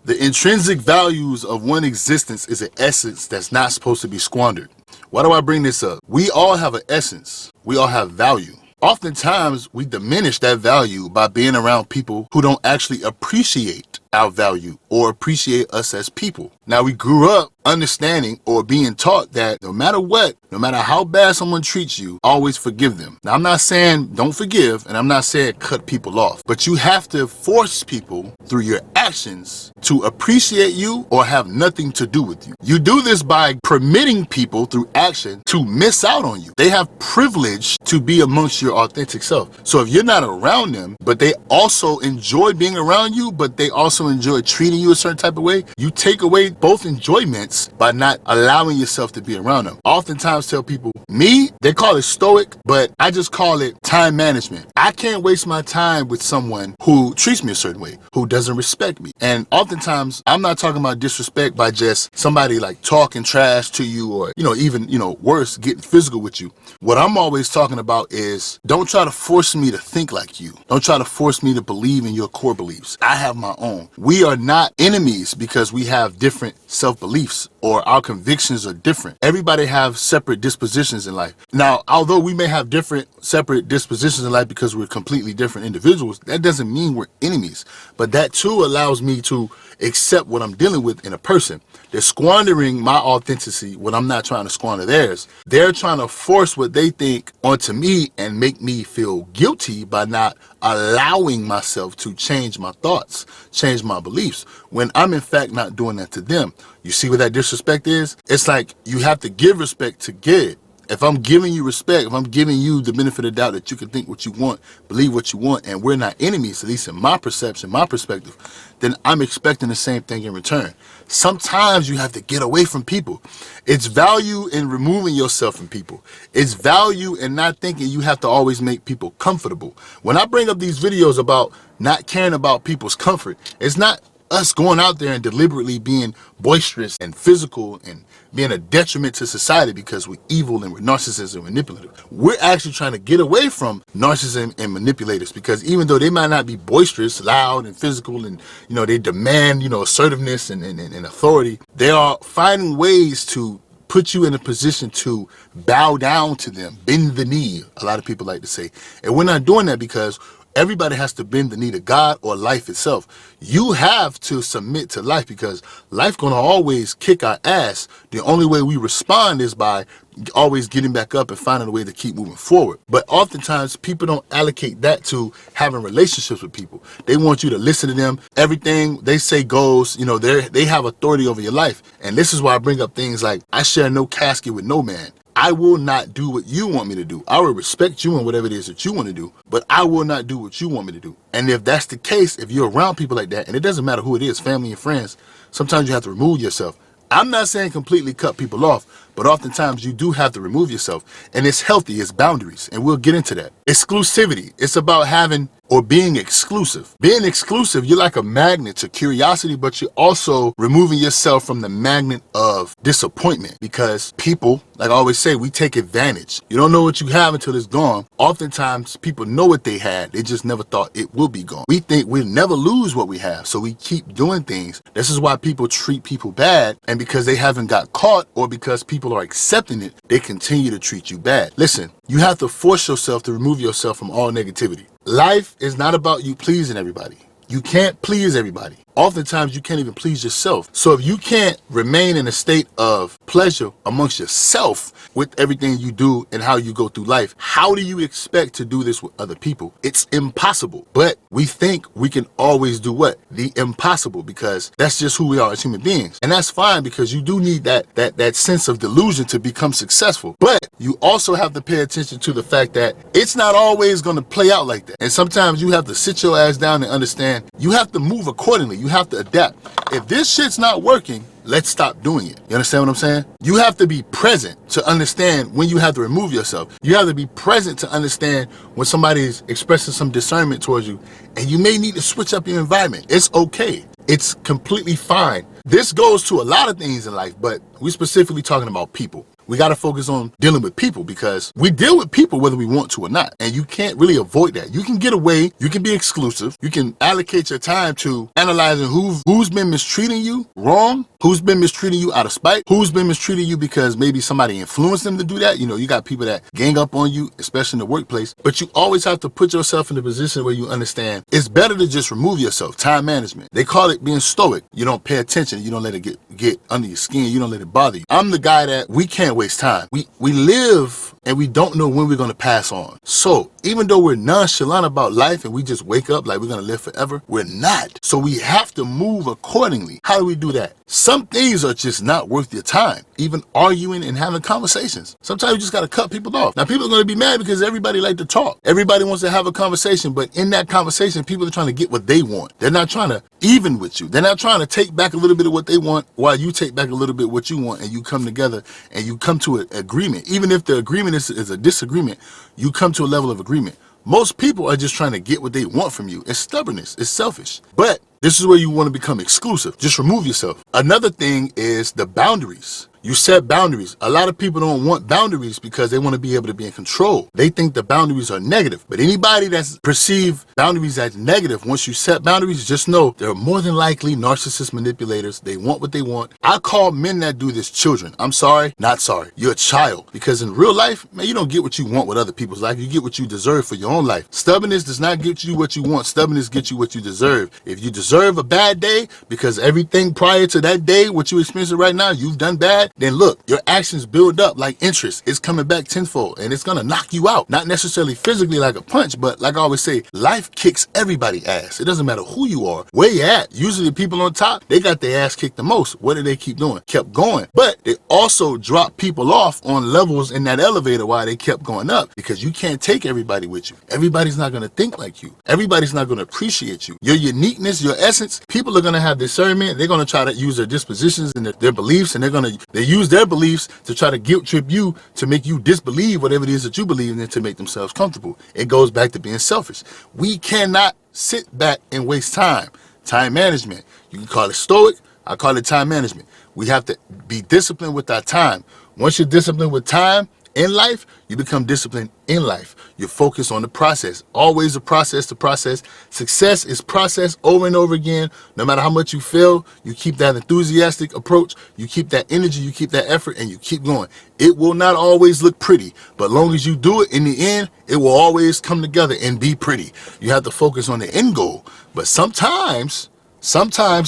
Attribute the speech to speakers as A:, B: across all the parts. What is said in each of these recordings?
A: The intrinsic values of one existence is an essence that's not supposed to be squandered. Why do I bring this up? We all have an essence. We all have value. Oftentimes, we diminish that value by being around people who don't actually appreciate our value or appreciate us as people. Now, we grew up understanding or being taught that no matter what, no matter how bad someone treats you, always forgive them. Now, I'm not saying don't forgive, and I'm not saying cut people off, but you have to force people through your actions to appreciate you or have nothing to do with you. You do this by permitting people through action to miss out on you. They have privilege to be amongst your authentic self. So if you're not around them, but they also enjoy being around you, but they also enjoy treating you a certain type of way, you take away both enjoyments by not allowing yourself to be around them. Oftentimes tell people, they call it stoic, but I just call it time management. I can't waste my time with someone who treats me a certain way, who doesn't respect me. And oftentimes I'm not talking about disrespect by just somebody like talking trash to you or, even worse, getting physical with you. What I'm always talking about is don't try to force me to think like you. Don't try to force me to believe in your core beliefs. I have my own. We are not enemies because we have different self-beliefs or our convictions are different. Everybody have separate dispositions in life. Now, although we may have different separate dispositions in life because we're completely different individuals, that doesn't mean we're enemies. But that too allows me to accept what I'm dealing with in a person. They're squandering my authenticity when I'm not trying to squander theirs. They're trying to force what they think onto me and make me feel guilty by not allowing myself to change my thoughts, change my beliefs, when I'm in fact not doing that to them. You see what that disrespect is? It's like you have to give respect to get it. If I'm giving you respect, if I'm giving you the benefit of the doubt that you can think what you want, believe what you want, and we're not enemies, at least in my perception, my perspective, then I'm expecting the same thing in return. Sometimes you have to get away from people. It's value in removing yourself from people. It's value in not thinking you have to always make people comfortable. When I bring up these videos about not caring about people's comfort, it's not us going out there and deliberately being boisterous and physical and being a detriment to society because we're evil and we're narcissists and manipulative. We're actually trying to get away from narcissists and manipulators because even though they might not be boisterous, loud and physical and, they demand, assertiveness and authority, they are finding ways to put you in a position to bow down to them, bend the knee, a lot of people like to say. And we're not doing that because everybody has to bend the knee to God or life itself. You have to submit to life because life gonna always kick our ass. The only way we respond is by always getting back up and finding a way to keep moving forward. But oftentimes people don't allocate that to having relationships with people. They want you to listen to them. Everything they say goes, they have authority over your life. And this is why I bring up things like, I share no casket with no man. I will not do what you want me to do. I will respect you and whatever it is that you want to do, but I will not do what you want me to do. And if that's the case, if you're around people like that, and it doesn't matter who it is, family and friends, sometimes you have to remove yourself. I'm not saying completely cut people off, but oftentimes you do have to remove yourself. And it's healthy, it's boundaries, and we'll get into that. Exclusivity, it's about having or being exclusive. Being exclusive, you're like a magnet to curiosity, but you're also removing yourself from the magnet of disappointment because people, like I always say, we take advantage. You don't know what you have until it's gone. Oftentimes people know what they had, they just never thought it will be gone. We think we'll never lose what we have, so we keep doing things. This is why people treat people bad, and because they haven't got caught or because people are accepting it, they continue to treat you bad. Listen, you have to force yourself to remove yourself from all negativity. Life is not about you pleasing everybody. You can't please everybody. Oftentimes you can't even please yourself. So if you can't remain in a state of pleasure amongst yourself with everything you do and how you go through life, how do you expect to do this with other people? It's impossible. But we think we can always do what? The impossible, because that's just who we are as human beings. And that's fine because you do need that sense of delusion to become successful. But you also have to pay attention to the fact that it's not always going to play out like that. And sometimes you have to sit your ass down and understand you have to move accordingly. You have to adapt. If this shit's not working, let's stop doing it. You understand what I'm saying? You have to be present to understand when you have to remove yourself. You have to be present to understand when somebody's expressing some discernment towards you, and you may need to switch up your environment. It's okay. It's completely fine. This goes to a lot of things in life, but we're specifically talking about people. We got to focus on dealing with people because we deal with people whether we want to or not. And you can't really avoid that. You can get away. You can be exclusive. You can allocate your time to analyzing who's been mistreating you wrong, who's been mistreating you out of spite, who's been mistreating you because maybe somebody influenced them to do that. You know, you got people that gang up on you, especially in the workplace. But you always have to put yourself in a position where you understand it's better to just remove yourself. Time management. They call it being stoic. You don't pay attention. You don't let it get under your skin. You don't let it bother you. I'm the guy that we can't waste time. We live and we don't know when we're going to pass on. So even though we're nonchalant about life and we just wake up like we're going to live forever, we're not. So we have to move accordingly. How do we do that? Some things are just not worth your time. Even arguing and having conversations. Sometimes you just got to cut people off. Now people are going to be mad because everybody like to talk. Everybody wants to have a conversation, but in that conversation, people are trying to get what they want. They're not trying to even with you. They're not trying to take back a little bit of what they want while you take back a little bit what you want, and you come together and you come to an agreement. Even if the agreement is a disagreement, you come to a level of agreement. Most people are just trying to get what they want from you. It's stubbornness. It's selfish. But this is where you want to become exclusive. Just remove yourself. Another thing is the boundaries. You set boundaries. A lot of people don't want boundaries because they want to be able to be in control. They think the boundaries are negative. But anybody that's perceived boundaries as negative, once you set boundaries, just know they're more than likely narcissist manipulators. They want what they want. I call men that do this children. I'm sorry, not sorry. You're a child. Because in real life, man, you don't get what you want with other people's life. You get what you deserve for your own life. Stubbornness does not get you what you want. Stubbornness gets you what you deserve. If you deserve a bad day because everything prior to that day, what you experiencing right now, you've done bad, then look, your actions build up like interest. It's coming back tenfold and it's gonna knock you out. Not necessarily physically like a punch, but like I always say, life kicks everybody ass. It doesn't matter who you are, where you at. Usually the people on top, they got their ass kicked the most. What did they keep doing? Kept going. But they also dropped people off on levels in that elevator while they kept going up, because you can't take everybody with you. Everybody's not gonna think like you. Everybody's not gonna appreciate you. Your uniqueness, your essence, people are gonna have discernment. They're gonna try to use their dispositions and their beliefs, and they use their beliefs to try to guilt trip you to make you disbelieve whatever it is that you believe in, to make themselves comfortable. It goes back to being selfish. We cannot sit back and waste time. Time management. You can call it stoic. I call it time management. We have to be disciplined with our time. Once you're disciplined with time in life, you become disciplined in life. You focus on the process. Always a process to process. Success is process over and over again. No matter how much you fail, you keep that enthusiastic approach. You keep that energy, you keep that effort, and you keep going. It will not always look pretty, but long as you do it, in the end, it will always come together and be pretty. You have to focus on the end goal. But sometimes,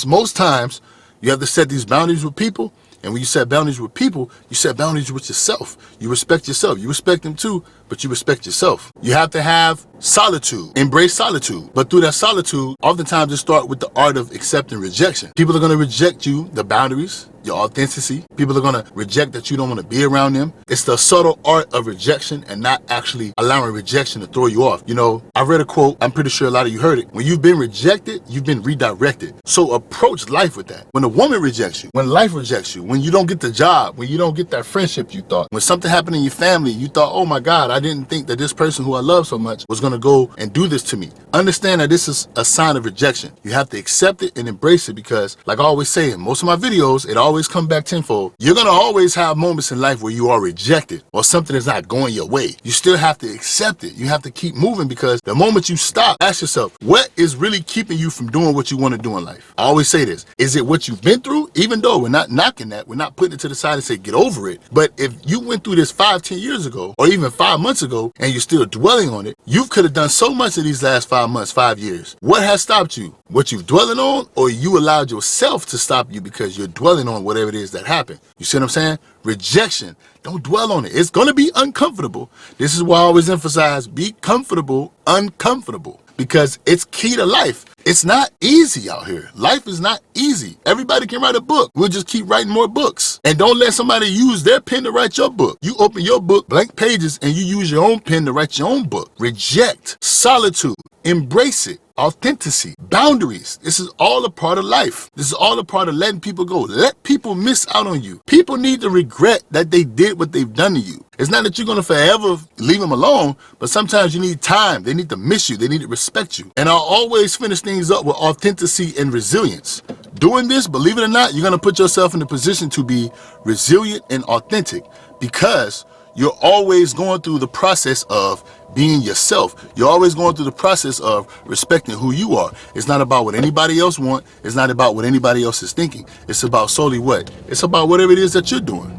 A: most times, you have to set these boundaries with people. And when you set boundaries with people, you set boundaries with yourself. You respect yourself. You respect them too, but you respect yourself. You have to have solitude. Embrace solitude. But through that solitude, oftentimes it starts with the art of accepting rejection. People are going to reject you, the boundaries, your authenticity. People are going to reject that you don't want to be around them. It's the subtle art of rejection and not actually allowing rejection to throw you off. You know, I read a quote. I'm pretty sure a lot of you heard it. When you've been rejected, you've been redirected. So approach life with that. When a woman rejects you, when life rejects you, when you don't get the job, when you don't get that friendship you thought, when something happened in your family, you thought, oh my God, I didn't think that this person who I love so much was going to go and do this to me. Understand that this is a sign of rejection. You have to accept it and embrace it, because like I always say in most of my videos, it always comes back tenfold. You're going to always have moments in life where you are rejected or something is not going your way. You still have to accept it. You have to keep moving, because the moment you stop, ask yourself, what is really keeping you from doing what you want to do in life? I always say this. Is it what you've been through? Even though we're not knocking that, we're not putting it to the side and say, get over it. But if you went through this 5-10 years ago, or even 5 months ago, and you're still dwelling on it, you could have done so much in these last 5 months, 5 years. What has stopped you? What you're dwelling on, or you allowed yourself to stop you because you're dwelling on whatever it is that happened? You see what I'm saying? Rejection. Don't dwell on it. It's going to be uncomfortable. This is why I always emphasize, be comfortable, uncomfortable, because it's key to life. It's not easy out here. Life is not easy. Everybody can write a book. We'll just keep writing more books. And don't let somebody use their pen to write your book. You open your book, blank pages, and you use your own pen to write your own book. Reject. Solitude. Embrace it. authenticity, boundaries. This is all a part of life. This is all a part of letting people go. Let people miss out on you. People need to regret that they did what they've done to you. It's not that you're going to forever leave them alone, but sometimes you need time. They need to miss you. They need to respect you. And I'll always finish things up with authenticity and resilience. Doing this, believe it or not, you're going to put yourself in a position to be resilient and authentic because you're always going through the process of being yourself. You're always going through the process of respecting who you are. It's not about what anybody else wants. It's not about what anybody else is thinking. It's about solely what? It's about whatever it is that you're doing.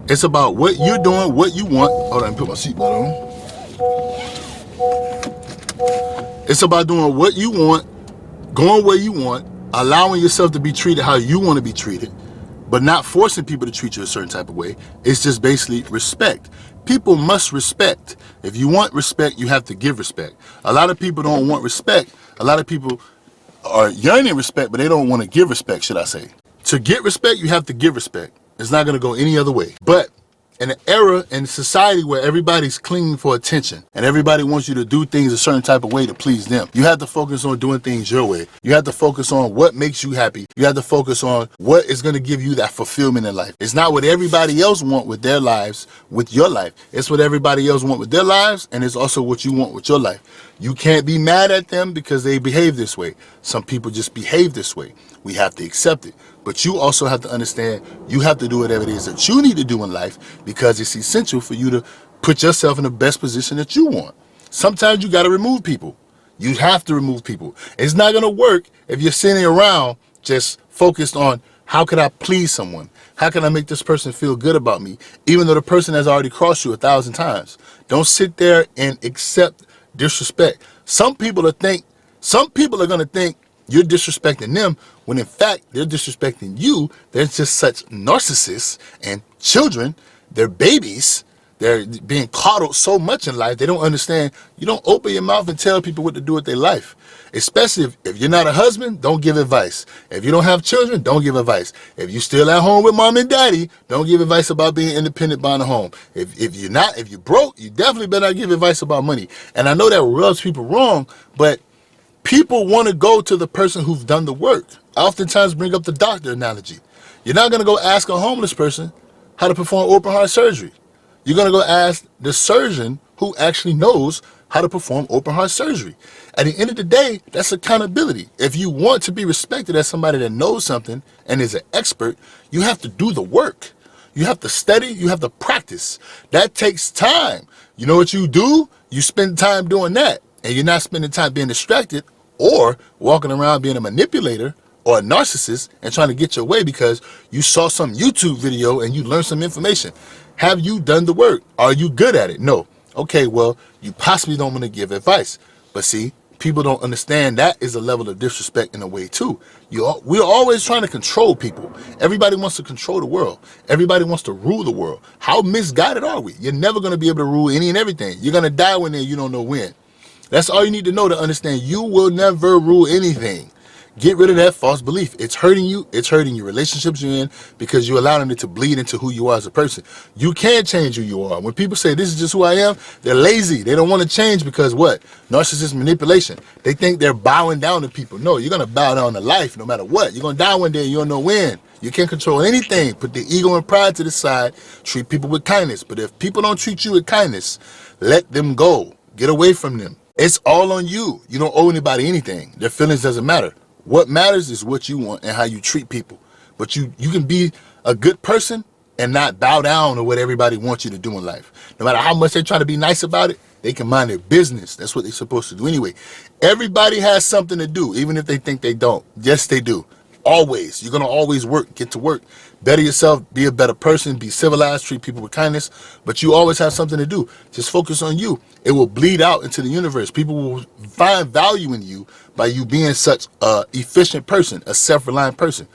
A: It's about what you're doing, what you want. Hold on, put my seatbelt on. It's about doing what you want, going where you want, allowing yourself to be treated how you want to be treated, but not forcing people to treat you a certain type of way. It's just basically respect. People must respect. If you want respect, you have to give respect. A lot of people don't want respect. A lot of people are yearning respect, but they don't want to give respect, should I say. To get respect, you have to give respect. It's not going to go any other way. But in an era and society where everybody's clinging for attention and everybody wants you to do things a certain type of way to please them, you have to focus on doing things your way. You have to focus on what makes you happy. You have to focus on what is going to give you that fulfillment in life. It's not what everybody else wants with their lives, with your life. It's what everybody else wants with their lives, and it's also what you want with your life. You can't be mad at them because they behave this way. Some people just behave this way. We have to accept it. But you also have to understand you have to do whatever it is that you need to do in life because it's essential for you to put yourself in the best position that you want. Sometimes you got to remove people. You have to remove people. It's not going to work if you're sitting around just focused on how can I please someone? How can I make this person feel good about me? Even though the person has already crossed you 1,000 times. Don't sit there and accept disrespect. Some people are going to think you're disrespecting them when in fact they're disrespecting you. They're just such narcissists and children. They're babies. They're being coddled so much in life. They don't understand. You don't open your mouth and tell people what to do with their life. Especially if you're not a husband, don't give advice. If you don't have children, don't give advice. If you're still at home with mom and daddy, don't give advice about being independent buying a home. If you're broke, you definitely better not give advice about money. And I know that rubs people wrong, but people want to go to the person who's done the work. I oftentimes bring up the doctor analogy. You're not going to go ask a homeless person how to perform open heart surgery. You're going to go ask the surgeon who actually knows how to perform open heart surgery. At the end of the day, that's accountability. If you want to be respected as somebody that knows something and is an expert, you have to do the work. You have to study. You have to practice. That takes time. You know what you do? You spend time doing that. And you're not spending time being distracted or walking around being a manipulator or a narcissist and trying to get your way because you saw some YouTube video and you learned some information. Have you done the work? Are you good at it? No. Okay, well, you possibly don't want to give advice. But see, people don't understand that is a level of disrespect in a way too. We're always trying to control people. Everybody wants to control the world. Everybody wants to rule the world. How misguided are we? You're never going to be able to rule any and everything. You're going to die one day, you don't know when. That's all you need to know to understand. You will never rule anything. Get rid of that false belief. It's hurting you. It's hurting your relationships you're in because you're allowing it to bleed into who you are as a person. You can change who you are. When people say this is just who I am, they're lazy. They don't want to change because what? Narcissist manipulation. They think they're bowing down to people. No, you're going to bow down to life no matter what. You're going to die one day. You don't know when. You can't control anything. Put the ego and pride to the side. Treat people with kindness. But if people don't treat you with kindness, let them go. Get away from them. It's all on you. You don't owe anybody anything. Their feelings doesn't matter. What matters is what you want and how you treat people. But you can be a good person and not bow down to what everybody wants you to do in life. No matter how much they try to be nice about it, they can mind their business. That's what they're supposed to do anyway. Everybody has something to do, even if they think they don't. Yes, they do. Always. You're going to always get to work. Better yourself, be a better person, be civilized, treat people with kindness. But you always have something to do. Just focus on you. It will bleed out into the universe. People will find value in you by you being such an efficient person, a self-reliant person.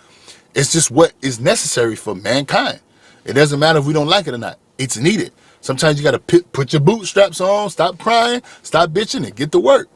A: It's just what is necessary for mankind. It doesn't matter if we don't like it or not. It's needed. Sometimes you got to put your bootstraps on, stop crying, stop bitching, and get to work.